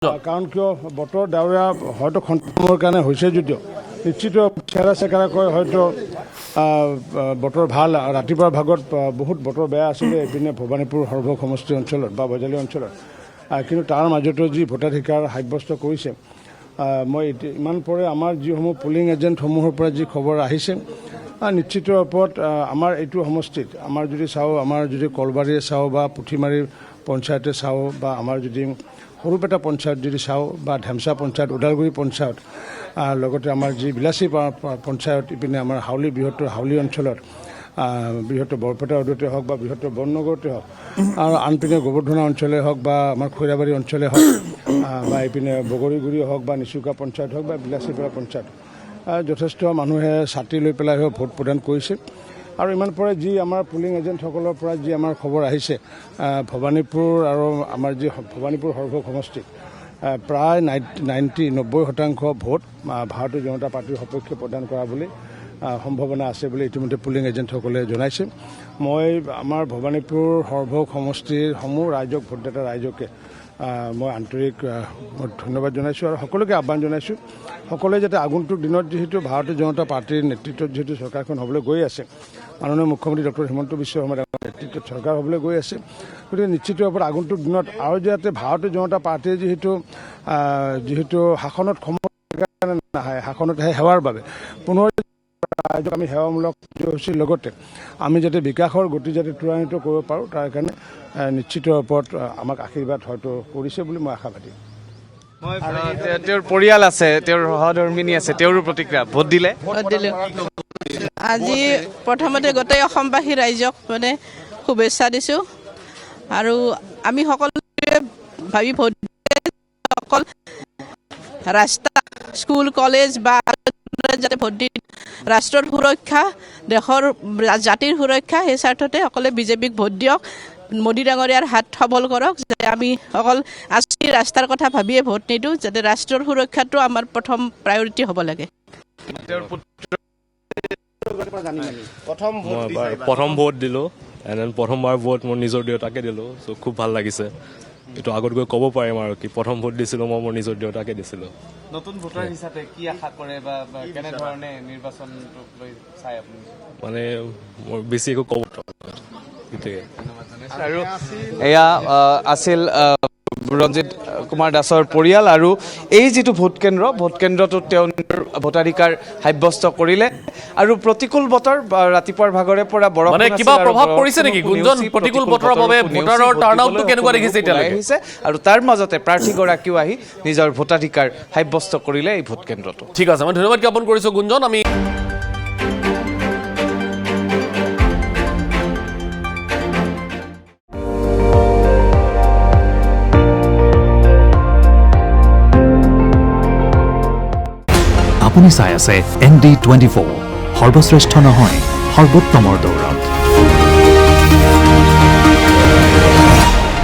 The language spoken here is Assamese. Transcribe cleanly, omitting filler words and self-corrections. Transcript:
কাৰণ কিয় বতৰ ডাৱৰীয়া হয়তো খন্তেকৰ কাৰণে হৈছে যদিও নিশ্চিত চেৰা চেকাৰাকৈ হয়তো বতৰ ভাল ৰাতিপুৱাৰ ভাগত বহুত বতৰ বেয়া আছিলে এইপিনে ভৱানীপুৰ সৰ্বক সমষ্টি অঞ্চলত বা বজালী অঞ্চলত কিন্তু তাৰ মাজতো যি ভোটাধিকাৰ সাব্যস্ত কৰিছে মই ইমান পৰে আমাৰ যিসমূহ পুলিং এজেণ্টসমূহৰ পৰা যি খবৰ আহিছে নিশ্চিত ওপৰত আমাৰ এইটো সমষ্টিত আমাৰ যদি চাওঁ আমাৰ যদি কলবাৰীয়ে চাওঁ বা পুথিমাৰী পঞ্চায়তে চাওঁ বা আমাৰ যদি সৰুপেটা পঞ্চায়ত যদি চাওঁ বা ধেমচা পঞ্চায়ত ওদালগুৰি পঞ্চায়ত লগতে আমাৰ যি বিলাসী পঞ্চায়ত ইপিনে আমাৰ হাউলী বৃহত্তৰ হাউলী অঞ্চলত বৃহত্তৰ বৰপেটা উদতে হওক বা বৃহত্তৰ বননগৰতে হওক আৰু আনপিনে গোবৰ্ধনা অঞ্চলে হওক বা আমাৰ খৈৰাবাৰী অঞ্চলে হওক বা ইপিনে বগৰীগুৰি হওক বা নিচুকা পঞ্চায়ত হওক বা বিলাসীপাৰা পঞ্চায়ত যথেষ্ট মানুহে ছাতি লৈ পেলাই ভোট প্ৰদান কৰিছে আৰু ইমান পৰে যি আমাৰ পুলিং এজেণ্টসকলৰ পৰা যি আমাৰ খবৰ আহিছে ভৱানীপুৰ আৰু আমাৰ যি ভৱানীপুৰ সৰ্বক সমষ্টিত প্ৰায় 90% ভোট ভাৰতীয় জনতা পাৰ্টিৰ সপক্ষে প্ৰদান কৰা বুলি সম্ভাৱনা আছে বুলি ইতিমধ্যে পুলিং এজেণ্টসকলে জনাইছে মই আমাৰ ভৱানীপুৰ সৰ্বক সমষ্টিৰ সমূহ ৰাইজক ভোটদাতা ৰাইজকে মই আন্তৰিক ধন্যবাদ জনাইছোঁ আৰু সকলোকে আহ্বান জনাইছোঁ সকলোৱে যাতে আগন্তুক দিনত যিহেতু ভাৰতীয় জনতা পাৰ্টিৰ নেতৃত্বত যিহেতু চৰকাৰখন হ'বলৈ গৈ আছে মাননীয় মুখ্যমন্ত্ৰী ডক্টৰ হিমন্ত বিশ্ব শৰ্মাৰ নেতৃত্বত চৰকাৰ হ'বলৈ গৈ আছে গতিকে নিশ্চিত ওপৰত আগন্তুক দিনত আৰু যাতে ভাৰতীয় জনতা পাৰ্টীয়ে যিহেতু শাসনত নাহে শাসনত সেৱাৰ বাবে পুনৰ ৰাইজক আমি সেৱামূলক কাৰ্যসূচীৰ লগতে আমি যাতে বিকাশৰ গতি যাতে ত্বৰান্বিত কৰিব পাৰোঁ তাৰ কাৰণে নিশ্চিত ওপৰত আমাক আশীৰ্বাদ হয়তো কৰিছে বুলি মই আশাবাদী তেওঁৰ পৰিয়াল আছে তেওঁৰ সহধৰ্মিনী আছে তেওঁৰো প্ৰতিক্ৰিয়া ভোট দিলে আজি প্ৰথমতে গোটেই অসমবাসী ৰাইজক মানে শুভেচ্ছা দিছোঁ আৰু আমি সকলোৱে ভাবি ভোট অকল ৰাস্তা স্কুল কলেজ বা যাতে ভোট দি ৰাষ্ট্ৰৰ সুৰক্ষা দেশৰ জাতিৰ সুৰক্ষা সেই স্বাৰ্থতে সকলোৱে বিজেপিক ভোট দিয়ক মোদী ডাঙৰীয়াৰ হাত সবল কৰক যাতে আমি অকল আজি ৰাস্তাৰ কথা ভাবিয়ে ভোট নিদিওঁ যাতে ৰাষ্ট্ৰৰ সুৰক্ষাটো আমাৰ প্ৰথম প্ৰায়ৰিটি হ'ব লাগে প্ৰথম ভোট দিলোঁ প্ৰথমবাৰ ভোট মোৰ নিজৰ দেউতাকে দিলোঁ চ' খুব ভাল লাগিছে এইটো আগত গৈ ক'ব পাৰিম আৰু কি প্ৰথম ভোট দিছিলোঁ মই মোৰ নিজৰ দেউতাকে দিছিলোঁ নতুন ভোটাৰ হিচাপে কি আশা কৰে বা কেনেধৰণে নিৰ্বাচনটোক লৈ চাই আপুনি মানে মোৰ বেছি একো ক'ব সেইটোৱে আৰু এয়া আছিল ৰঞ্জিত কুমাৰ দাসৰ পৰিয়াল আৰু এই যিটো ভোটকেন্দ্ৰটোত তেওঁ ভোটাধিকাৰ সাব্যস্ত কৰিলে আৰু প্ৰতিকূল বতৰ ৰাতিপুৱাৰ ভাগৰে পৰা বৰষুণ মানে কিবা প্ৰভাৱ পৰিছে নেকি গুঞ্জন প্ৰতিকূল বতৰৰ বাবে ভোটাৰৰ টাৰ্ণআউটটো কেনেকুৱা দেখিছে এতিয়ালৈকে আহিছে আৰু তাৰ মাজতে প্ৰাৰ্থীগৰাকীও আহি নিজৰ ভোটাধিকাৰ সাব্যস্ত কৰিলে এই ভোটকেন্দ্ৰটো ঠিক আছে মই ধন্যবাদ জ্ঞাপন কৰিছোঁ গুঞ্জন আমি আপুনি চাই আছে ND24 সৰ্বশ্ৰেষ্ঠ নহয় সৰ্বোত্তমৰ দৌৰত